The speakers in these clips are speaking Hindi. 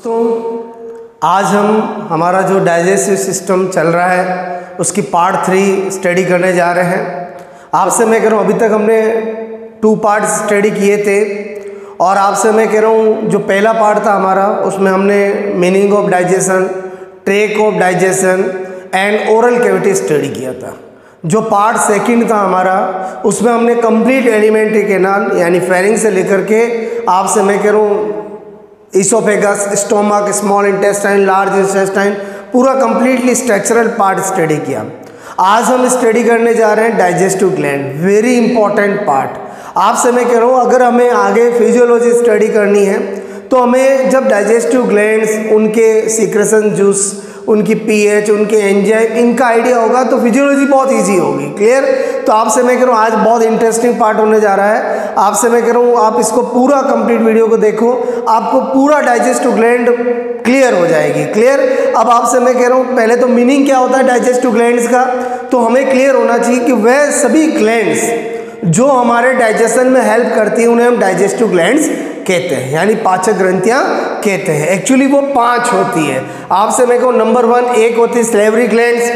दोस्तों, आज हम हमारा जो डाइजेस्टिव सिस्टम चल रहा है उसकी पार्ट 3 स्टडी करने जा रहे हैं। आपसे मैं कह रहा हूँ, अभी तक हमने 2 पार्ट स्टडी किए थे और आपसे मैं कह रहा हूँ जो पहला पार्ट था हमारा, उसमें हमने meaning of digestion, track of digestion and oral cavity study किया था। जो पार्ट सेकंड था हमारा, उसमें हमने कंप्लीट एलिमेंट्री कैनाल यानी फेरिंग से लेकर के आपसे मैं कह रहा हूँ oesophagus, stomach, small intestine, large intestine, पूरा कंप्लीटली स्ट्रक्चरल पार्ट स्टडी किया। आज हम स्टडी करने जा रहे हैं digestive gland, very important part. आपसे मैं कह रहा हूँ, अगर हमें आगे फिजियोलॉजी स्टडी करनी है तो हमें जब डाइजेस्टिव ग्लैंड्स, उनके सीक्रेशन जूस, उनकी पीएच, उनके एंजाइम, इनका आइडिया होगा तो फिजियोलॉजी बहुत इजी होगी। क्लियर? तो आपसे मैं कह रहा हूँ आज बहुत इंटरेस्टिंग पार्ट होने जा रहा है। आपसे मैं कह रहा हूँ आप इसको पूरा कंप्लीट वीडियो को देखो, आपको पूरा डाइजेस्टिव ग्लैंड क्लियर हो जाएगी। क्लियर? अब आपसे मैं कह रहा हूँ, पहले तो मीनिंग क्या होता है डाइजेस्टिव ग्लैंड्स का, तो हमें क्लियर होना चाहिए कि वह सभी ग्लैंड्स जो हमारे डाइजेशन में हेल्प करती हैं उन्हें हम डाइजेस्टिव ग्लैंड्स कहते हैं, यानी पाचक ग्रंथियां कहते हैं। एक्चुअली वो 5 होती है। आपसे मैं कहूँ, नंबर 1 एक होती है स्लेवरी ग्लैंड्स,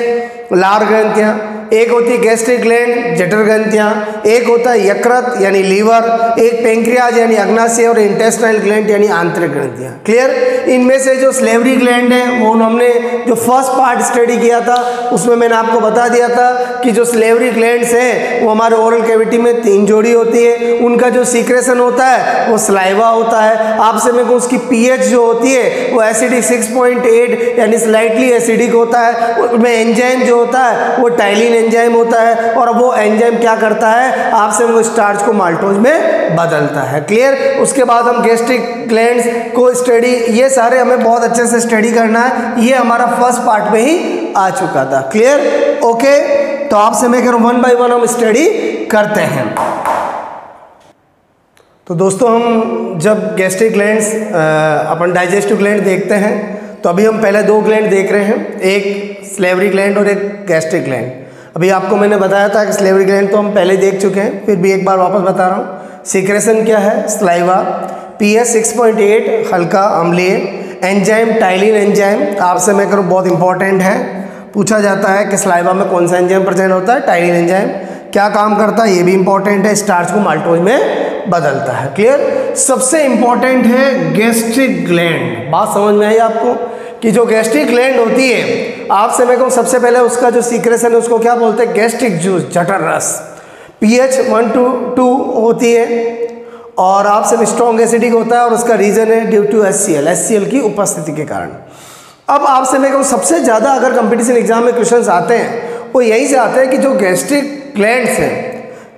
लार ग्रंथियां, एक होती है गैस्ट्रिक ग्लैंड, जठर ग्रंथियां, एक होता है यकृत यानी लीवर, एक पेंक्रियाज यानी अग्नाशय और इंटेस्टाइनल ग्लैंड यानी आंतरिक ग्रंथियां। क्लियर? इनमें से जो स्लेवरी ग्लैंड है वो हमने जो फर्स्ट पार्ट स्टडी किया था उसमें मैंने आपको बता दिया था कि जो स्लेवरी ग्लैंड्स हैं वो हमारे ओरल कैविटी में 3 जोड़ी होती है। उनका जो सीक्रेशन होता है वो सलाइवा होता है। आपसे मैं कहूँ उसकी पीएच जो होती है वो एसिडिक 6.8 यानी स्लाइटली एसिडिक होता है। उसमें एंजाइम जो होता है वो टाइलिन एंजाइम होता है और वो एंजाइम क्या करता है, आपसे वो स्टार्च को माल्टोज में बदलता है। क्लियर? उसके बाद हम गैस्ट्रिक ग्लैंड्स को स्टडी, ये सारे हमें बहुत अच्छे से स्टडी करना है। ये हमारा फर्स्ट पार्ट में ही आ चुका था। क्लियर? ओके, तो आपसे मैं कह रहा हूँ 1 बाय 1 हम स्टडी करते हैं। तो दोस्तों, हम जब गैस्ट्रिक ग्लैंड्स अपन डाइजेस्टिव ग्लैंड देखते हैं तो अभी हम पहले 2 ग्लैंड देख रहे हैं, एक स्लेवरी ग्लैंड और एक गैस्ट्रिक ग्लैंड। अभी आपको मैंने बताया था कि स्लेवरी ग्लैंड तो हम पहले देख चुके हैं, फिर भी एक बार वापस बता रहा हूँ। सीक्रेशन क्या है? सलाइवा, पीएच 6.8 हल्का अम्लीय, एंजाइम टाइलिन एंजाइम। आपसे मैं करूँ बहुत इंपॉर्टेंट है, पूछा जाता है कि सलाइवा में कौन सा एंजाइम प्रेजेंट होता है? Ptyalin enzyme. क्या काम करता है? ये भी इंपॉर्टेंट है, स्टार्च को माल्टोज में बदलता है। क्लियर? सबसे इंपॉर्टेंट है गैस्ट्रिक ग्लैंड। बात समझ में आई आपको कि जो गैस्ट्रिक ग्लैंड होती है, आपसे मैं कहूँ सबसे पहले उसका जो सीक्रेशन है उसको क्या बोलते हैं? गैस्ट्रिक जूस, जठर रस। पीएच 1 to 2 होती है और आपसे स्ट्रॉन्ग एसिडिक होता है और उसका रीजन है ड्यू टू HCl की उपस्थिति के कारण। अब आपसे मैं कहूँ सबसे ज़्यादा अगर कंपटीशन एग्जाम में क्वेश्चंस आते हैं वो यहीं से आते हैं कि जो गैस्ट्रिक ग्लैंड्स हैं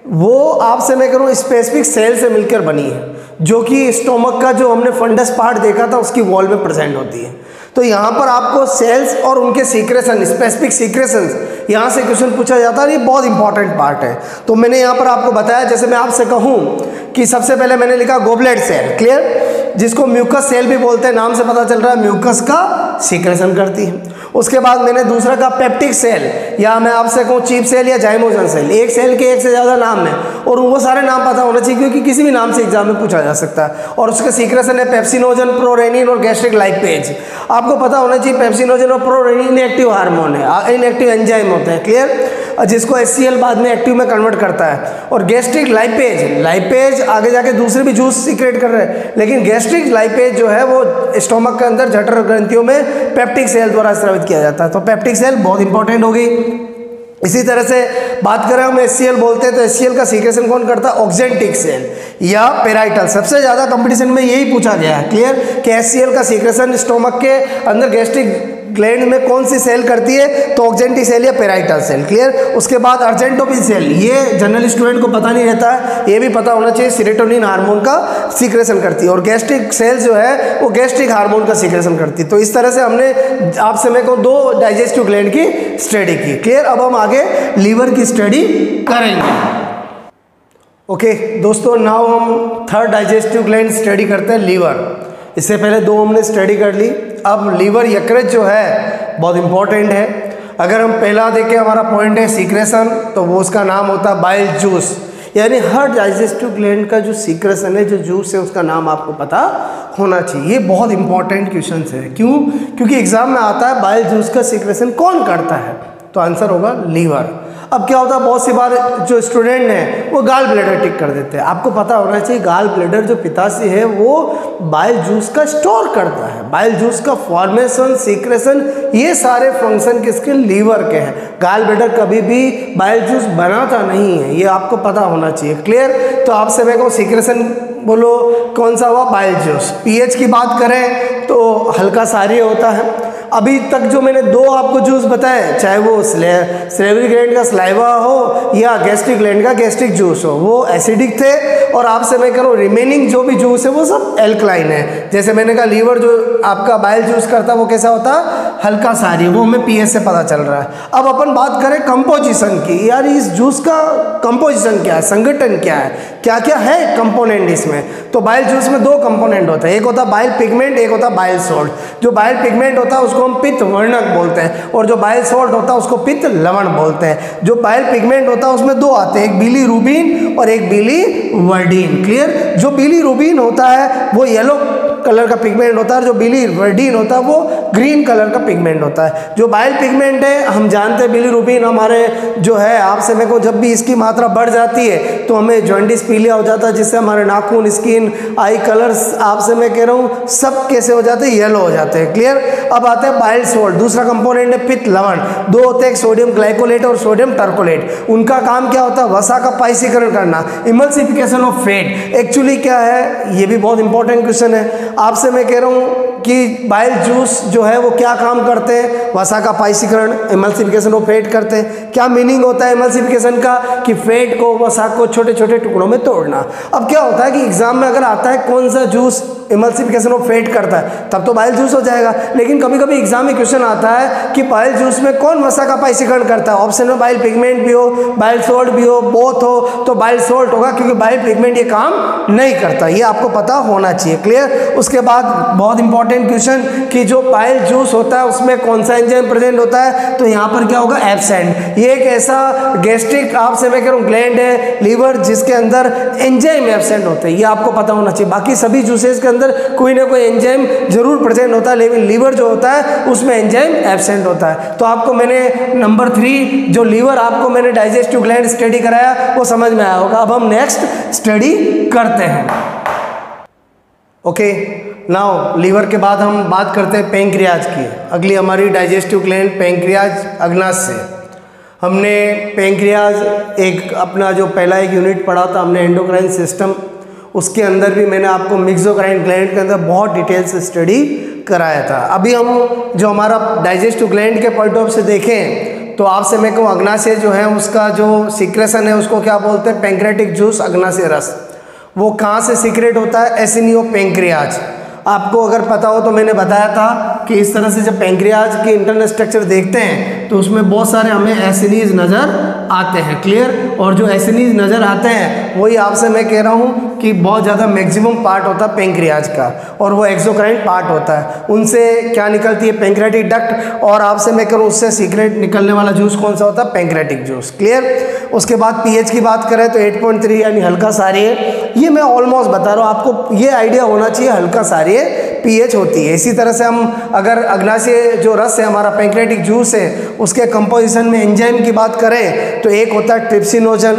वो आपसे मैं करूँ स्पेसिफिक सेल से मिलकर बनी है, जो कि स्टोमक का जो हमने फंडस पार्ट देखा था उसकी वॉल में प्रेजेंट होती है। तो यहाँ पर आपको सेल्स और उनके सीक्रेशन, स्पेसिफिक सीक्रेशंस, यहाँ से क्वेश्चन पूछा जाता है। ये बहुत इंपॉर्टेंट पार्ट है। तो मैंने यहाँ पर आपको बताया, जैसे मैं आपसे कहूँ कि सबसे पहले मैंने लिखा गोबलेट सेल। क्लियर? जिसको म्यूकस सेल भी बोलते हैं, नाम से पता चल रहा है म्यूकस का सीक्रेशन करती है। उसके बाद मैंने दूसरा का पेप्टिक सेल, या मैं आपसे कहूँ चीफ सेल या जाइमोजन सेल। एक सेल के एक से ज़्यादा नाम है और वो सारे नाम पता होना चाहिए क्योंकि किसी भी नाम से एग्जाम में पूछा जा सकता है। और उसका सीक्रेशन है पेप्सिनोजन, प्रोरेनिन और गैस्ट्रिक लाइपेज। आपको पता होना चाहिए पेप्सिनोजन और प्रोरेनिन इनएक्टिव हार्मोन है, इनएक्टिव एंजाइम होते हैं। क्लियर? जिसको HCl बाद में एक्टिव में कन्वर्ट करता है। और गैस्ट्रिक लाइपेज आगे जाके दूसरे भी जूस सीक्रेट कर रहे हैं, लेकिन गैस्ट्रिक लाइपेज जो है वो स्टोमक के अंदर जठर ग्रंथियों में पेप्टिक सेल द्वारा स्रावित किया जाता है। तो पेप्टिक सेल बहुत इंपॉर्टेंट होगी। इसी तरह से बात करें हम HCl बोलते हैं तो HCl का सीक्रेशन कौन करता है? ऑक्जेंटिक सेल या पेराइटल। सबसे ज़्यादा कंपटीशन में यही पूछा गया है। क्लियर? कि HCl का सीक्रेशन स्टोमक के अंदर गैस्ट्रिक ग्लैंड में कौन सी सेल करती है? तो ऑक्जेंटिक सेल या पेराइटल सेल। क्लियर? उसके बाद अर्जेंटोपिन सेल, ये जनरल स्टूडेंट को पता नहीं रहता है, ये भी पता होना चाहिए, सेरोटोनिन हार्मोन का सीक्रेशन करती है। और गैस्ट्रिक सेल जो है वो गैस्ट्रिक हार्मोन का सीक्रेशन करती है। तो इस तरह से हमने आपसे मैं कहूँ 2 डाइजेस्टिव ग्लैंड की स्टडी की। क्लियर? अब हम आगे लीवर की स्टडी करेंगे। ओके दोस्तों, नाउ हम 3rd डाइजेस्टिव ग्लैंड स्टडी करते हैं, लीवर। इससे पहले 2 हमने स्टडी कर ली। अब लीवर यकृत जो है बहुत इंपॉर्टेंट है। अगर हम पहला देखें, हमारा पॉइंट है सीक्रेशन, तो वो उसका नाम होता है बाइल जूस। यानी हर डाइजेस्टिव ग्लैंड का जो सीक्रेशन है, जो जूस है, उसका नाम आपको पता होना चाहिए। ये बहुत इंपॉर्टेंट क्वेश्चन है। क्यों? क्योंकि एग्जाम में आता है बाइल जूस का सीक्रेशन कौन करता है, तो आंसर होगा लीवर। अब क्या होता है, बहुत सी बार जो स्टूडेंट हैं वो गाल ब्लैडर टिक कर देते हैं। आपको पता होना चाहिए गाल ब्लैडर जो पित्ताशय है वो बाइल जूस का स्टोर करता है। बाइल जूस का फॉर्मेशन, सीक्रेशन, ये सारे फंक्शन किसके? लीवर के हैं। गाल ब्लैडर कभी भी बाइल जूस बनाता नहीं है, ये आपको पता होना चाहिए। क्लियर? तो आपसे मैं कहूँ सीक्रेशन बोलो कौन सा हुआ? Bile juice. पीएच की बात करें तो हल्का सारी होता है। अभी तक जो मैंने दो आपको जूस बताए, चाहे वो सलेवरी ग्लैंड का सलाइवा हो या गैस्ट्रिक ग्लैंड का गैस्ट्रिक जूस हो, वो एसिडिक थे। और आपसे मैं कह रहा हूँ रिमेनिंग जो भी जूस है वो सब एल्कलाइन है। जैसे मैंने कहा लीवर जो आपका बाइल जूस करता है वो कैसा होता है? हल्का सारी, वो हमें पीएच से पता चल रहा है। अब अपन बात करें कंपोजिशन की। यार इस जूस का कंपोजिशन क्या है, संगठन क्या है, क्या क्या है कंपोनेंट इसमें? तो बाइल जूस में दो कंपोनेंट होते हैं, एक होता है बाइल पिगमेंट, एक होता है बाइल सॉल्ट। जो बाइल पिगमेंट होता है उसको हम पित्त वर्णक बोलते हैं, और जो बाइल सॉल्ट होता है उसको पित्त लवण बोलते हैं। जो बाइल पिगमेंट होता है उसमें दो आते हैं, एक बिलीरुबिन और एक बिलीवर्डिन। क्लियर? जो बिलीरुबिन होता है वो येलो कलर का पिगमेंट होता है, जो बिलीवर्डिन होता है वो ग्रीन कलर का पिगमेंट होता है। जो बाइल पिगमेंट है हम जानते हैं, बिलीरुबिन हमारे जो है आपसे मेरे को जब भी इसकी मात्रा बढ़ जाती है तो हमें जॉइंटिस पीलिया हो जाता है, जिससे हमारे नाखून, स्किन, आई कलर्स आपसे मैं कह रहा हूँ सब कैसे हो जाते हैं? येलो हो जाते हैं। क्लियर? अब आते हैं बाइल सॉल्ट। दूसरा कंपोनेंट है पित्त लवण। दो होते हैं, सोडियम ग्लाइकोलेट और सोडियम टर्कोलेट। उनका काम क्या होता है? वसा का पाइसीकरण करना, इमल्सिफिकेशन ऑफ फैट। एक्चुअली क्या है, ये भी बहुत इंपॉर्टेंट क्वेश्चन है। आपसे मैं कह रहा हूँ कि बाइल जूस जो है वो क्या काम करते हैं? वसा का पाइसीकरण, इमल्सिफिकेशन ऑफ फैट करते हैं। क्या मीनिंग होता है इमल्सिफिकेशन का? कि फैट को, वसा को छोटे छोटे टुकड़ों में तोड़ना। अब क्या होता है कि एग्जाम में अगर आता है कौन सा जूस इमल्सिफिकेशन ऑफ फैट करता है, तब तो बाइल जूस हो जाएगा। लेकिन कभी कभी एग्जाम में क्वेश्चन आता है कि बाइल जूस में कौन वसा का पाइसीकरण करता है? ऑप्शन में बाइल पिगमेंट भी हो, बाइल सॉल्ट भी हो, बोथ हो, तो बाइल सॉल्ट होगा, क्योंकि बाइल पिगमेंट ये काम नहीं करता। ये आपको पता होना चाहिए। क्लियर? उसके बाद बहुत इंपॉर्टेंट क्वेश्चन कि जो बाइल जूस होता है उसमें कौन सा एंजाइम प्रेजेंट होता है? तो यहाँ पर क्या होगा? एब्सेंट। ये एक ऐसा गैस्ट्रिक आपसे मैं कह रहा हूँ ग्लैंड है, लीवर, जिसके अंदर एंजाइम एब्सेंट होते हैं। ये आपको पता होना चाहिए। बाकी सभी जूसेस के अंदर कोई ना कोई एंजाइम जरूर प्रेजेंट होता है, लेकिन लीवर जो होता है उसमें एंजाइम एब्सेंट होता है। तो आपको मैंने नंबर 3 जो लीवर आपको मैंने डाइजेस्टिव ग्लैंड स्टडी कराया वो समझ में आया होगा। अब हम नेक्स्ट स्टडी करते हैं। ओके, नाउ लीवर के बाद हम बात करते हैं पेंक्रियाज की। अगली हमारी डाइजेस्टिव ग्लैंड पेंक्रियाज अग्नाशय। हमने पेंक्रियाज एक अपना जो पहला एक यूनिट पढ़ा था हमने एंडोक्राइन सिस्टम, उसके अंदर भी मैंने आपको मिक्सोक्राइन ग्लैंड के अंदर बहुत डिटेल से स्टडी कराया था। अभी हम जो हमारा डाइजेस्टिव ग्लैंड के पॉइंट ऑफ से देखें तो आपसे मैं कहूँ अग्नाशय जो है उसका जो सीक्रेशन है उसको क्या बोलते हैं? पैंक्रेटिक जूस, अग्नाशय रस। वो कहाँ से सीक्रेट होता है? एसिनियो पेंक्रियाज। आपको अगर पता हो तो मैंने बताया था कि इस तरह से जब पेंक्रियाज के इंटरनल स्ट्रक्चर देखते हैं तो उसमें बहुत सारे हमें एसिनीज नज़र आते हैं। क्लियर? और जो एसिनीज नज़र आते हैं वही आपसे मैं कह रहा हूँ कि बहुत ज़्यादा मैक्सिमम पार्ट होता है पेंक्रियाज का, और वो एक्सोक्राइन पार्ट होता है। उनसे क्या निकलती है? Pancreatic duct. और आपसे मैं कह रहा हूँ उससे सीक्रेट निकलने वाला जूस कौन सा होता है? Pancreatic juice. क्लियर? उसके बाद पीएच की बात करें तो 8.3 यानी हल्का सारी है। ये मैं ऑलमोस्ट बता रहा हूँ, आपको ये आइडिया होना चाहिए हल्का सारी पीएच होती है। इसी तरह से हम अगर अग्नाशय जो रस है हमारा पेंक्रेटिक जूस है उसके कंपोजिशन में एंजाइम की बात करें तो एक होता है ट्रिप्सिनोजन,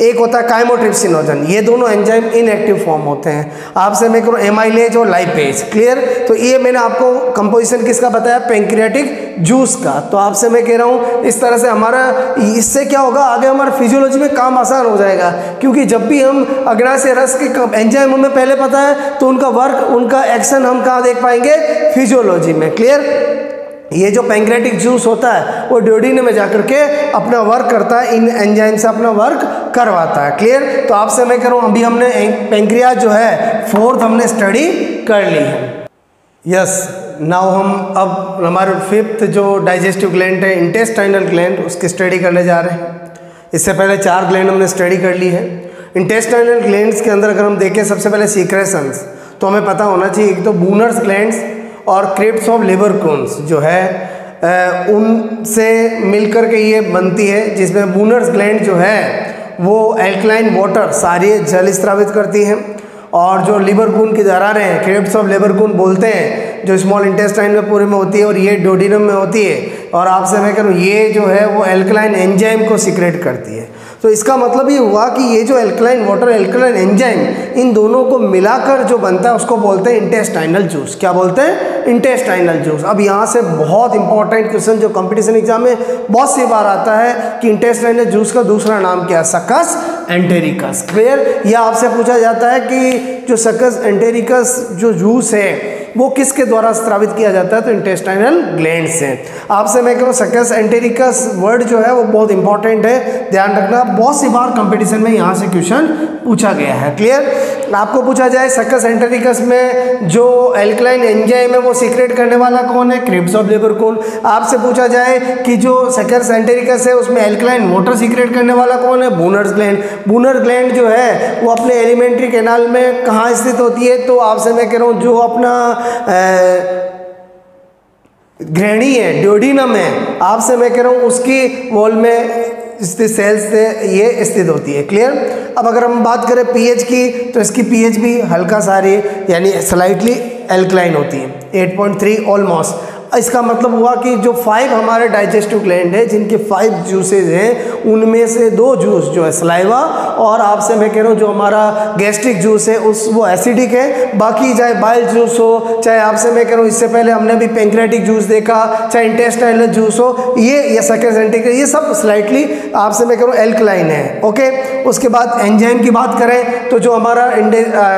एक होता है काइमोट्रिप्सिनोजन। ये दोनों एंजाइम इनएक्टिव फॉर्म होते हैं। आपसे मैं करूँ एमाइलेज और लाइपेज। क्लियर? तो ये मैंने आपको कंपोजिशन किसका बताया? पेंक्रियाटिक जूस का। तो आपसे मैं कह रहा हूँ इस तरह से हमारा इससे क्या होगा, आगे हमारा फिजियोलॉजी में काम आसान हो जाएगा, क्योंकि जब भी हम अग्नाशय रस के एंजाइम हमें पहले पता है तो उनका वर्क, उनका एक्शन हम कहाँ देख पाएंगे? फिजियोलॉजी में। क्लियर? ये जो पेंक्रेटिक जूस होता है वो ड्यूडेनम में जाकर के अपना वर्क करता है, इन एंजाइम से अपना वर्क करवाता है। क्लियर? तो आपसे मैं कह रहा हूँ अभी हमने पेंक्रियाज जो है 4th हमने स्टडी कर ली है। यस, नाउ हम अब हमारे 5th जो डाइजेस्टिव ग्लैंड है इंटेस्टाइनल ग्लैंड, उसकी स्टडी करने जा रहे हैं। इससे पहले 4 ग्लैंड हमने स्टडी कर ली है। इंटेस्टाइनल ग्लैंड्स के अंदर अगर हम देखें सबसे पहले सीक्रेशंस, तो हमें पता होना चाहिए एक तो बूनर्स ग्लैंड्स और क्रिप्स ऑफ लिवर कोन्स जो है उनसे मिलकर के ये बनती है, जिसमें बूनर्स ग्लैंड जो है वो एल्कलाइन वाटर सारी जल स्रावित करती हैं, और जो लिवर खून की दरारें हैं, क्रेब्स ऑफ लिवर खून बोलते हैं, जो स्मॉल इंटेस्टाइन में पूरे में होती है और ये डोडिनम में होती है, और आपसे मैं कह रहा हूँ ये जो है वो एल्कलाइन एंजाइम को सीक्रेट करती है। तो इसका मतलब ये हुआ कि ये जो एल्कलाइन वाटर, एल्कलाइन एंजाइम, इन दोनों को मिलाकर जो बनता है उसको बोलते हैं इंटेस्टाइनल जूस। क्या बोलते हैं? Intestinal juice. अब यहाँ से बहुत इंपॉर्टेंट क्वेश्चन जो कंपटीशन एग्जाम में बहुत सी बार आता है कि इंटेस्टाइनल जूस का दूसरा नाम क्या है? Succus entericus. क्लियर? या आपसे पूछा जाता है कि जो सक्कस एंटेरिकस जो जूस है वो किसके द्वारा स्रावित किया जाता है? तो इंटेस्टाइनल ग्लैंड से। आपसे मैं कह रहा हूँ सक्कस एंटेरिकस वर्ड जो है वो बहुत इंपॉर्टेंट है, ध्यान रखना, बहुत सी बार कंपटीशन में यहाँ से क्वेश्चन पूछा गया है। क्लियर? आपको पूछा जाए सक्कस एंटेरिकस में जो एल्कलाइन एंजाइम है वो सीक्रेट करने वाला कौन है? क्रेब्स ऑफ लिवर खून। आपसे पूछा जाए कि जो सक्कस एंटेरिकस है उसमें एल्कलाइन वाटर सीक्रेट करने वाला कौन है? बूनर्स ग्लैंड। बूनर ग्लैंड जो है वो अपने एलिमेंट्री कैनाल में कहाँ स्थित होती है? तो आपसे मैं कह रहा हूँ जो अपना ग्रहणी है, ड्यूडिनम है, आपसे मैं कह रहा हूँ उसकी वॉल में स्थित सेल्स से ये स्थित होती है। क्लियर? अब अगर हम बात करें पीएच की, तो इसकी पीएच भी हल्का सारी यानी स्लाइटली एल्कलाइन होती है, 8.3 ऑलमोस्ट। इसका मतलब हुआ कि जो 5 हमारे डाइजेस्टिव ग्लैंड है जिनके 5 जूसेज हैं उनमें से 2 जूस जो है सलाइवा, और आपसे मैं कह रहा हूँ जो हमारा गैस्ट्रिक जूस है वो एसिडिक है। बाकी चाहे बाइल जूस हो, चाहे आपसे मैं कह रहा हूँ इससे पहले हमने भी पेंक्रेटिक जूस देखा, चाहे इंटेस्टाइनल जूस हो, ये सक्कस एंटेरिकस, ये सब स्लाइटली आपसे मैं कह रहा हूँ एल्कलाइन है। ओके? उसके बाद एंजाइम की बात करें तो जो हमारा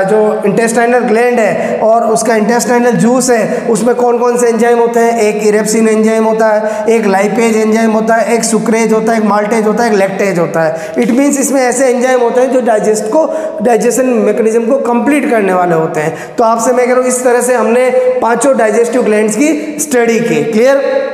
जो इंटेस्टाइनल ग्लैंड है और उसका इंटेस्टाइनल जूस है उसमें कौन कौन से एंजाइम होते हैं? एक इरेप्सिन एंजाइम होता है, एक लाइपेज एंजाइम होता है, एक सुक्रेज होता है, एक माल्टेज होता है, एक लैक्टेज होता है। इट मीन्स इसमें ऐसे एंजाइम होते हैं जो डाइजेशन मैकेनिज्म को कंप्लीट करने वाले होते हैं। तो आपसे मैं कह रहा हूँ इस तरह से हमने 5 डाइजेस्टिव ग्लैंड्स की स्टडी की। क्लियर?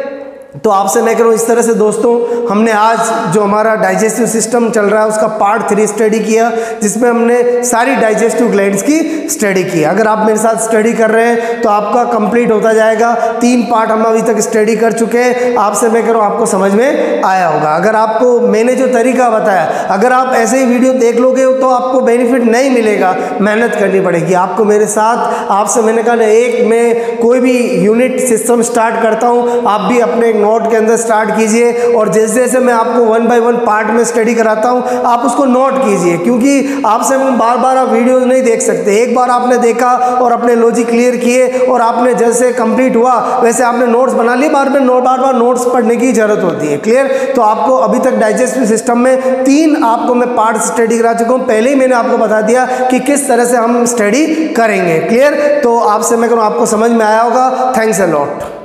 तो आपसे मैं कह रहा हूँ इस तरह से दोस्तों हमने आज जो हमारा डाइजेस्टिव सिस्टम चल रहा है उसका पार्ट 3 स्टडी किया, जिसमें हमने सारी डाइजेस्टिव ग्लैंड्स की स्टडी की। अगर आप मेरे साथ स्टडी कर रहे हैं तो आपका कंप्लीट होता जाएगा। 3 पार्ट हम अभी तक स्टडी कर चुके हैं। आपसे मैं कह रहा हूँ आपको समझ में आया होगा। अगर आपको मैंने जो तरीका बताया, अगर आप ऐसे ही वीडियो देख लोगे तो आपको बेनिफिट नहीं मिलेगा, मेहनत करनी पड़ेगी आपको मेरे साथ। आपसे मैंने कहा एक मैं कोई भी यूनिट सिस्टम स्टार्ट करता हूँ, आप भी अपने नोट के अंदर स्टार्ट कीजिए, और जैसे जैसे मैं आपको 1 बाय 1 पार्ट में स्टडी कराता हूं आप उसको नोट कीजिए, क्योंकि आपसे बार बार आप वीडियोस नहीं देख सकते। एक बार आपने देखा और अपने लॉजिक क्लियर किए और आपने जैसे कंप्लीट हुआ वैसे आपने नोट्स बना लिए, बार बार नोट्स पढ़ने की जरूरत होती है। क्लियर? तो आपको अभी तक डाइजेस्टिव सिस्टम में 3 आपको मैं पार्ट स्टडी करा चुका हूँ। पहले ही मैंने आपको बता दिया कि किस तरह से हम स्टडी करेंगे। क्लियर? तो आपसे मैं कहूँ आपको समझ में आया होगा। Thanks a lot.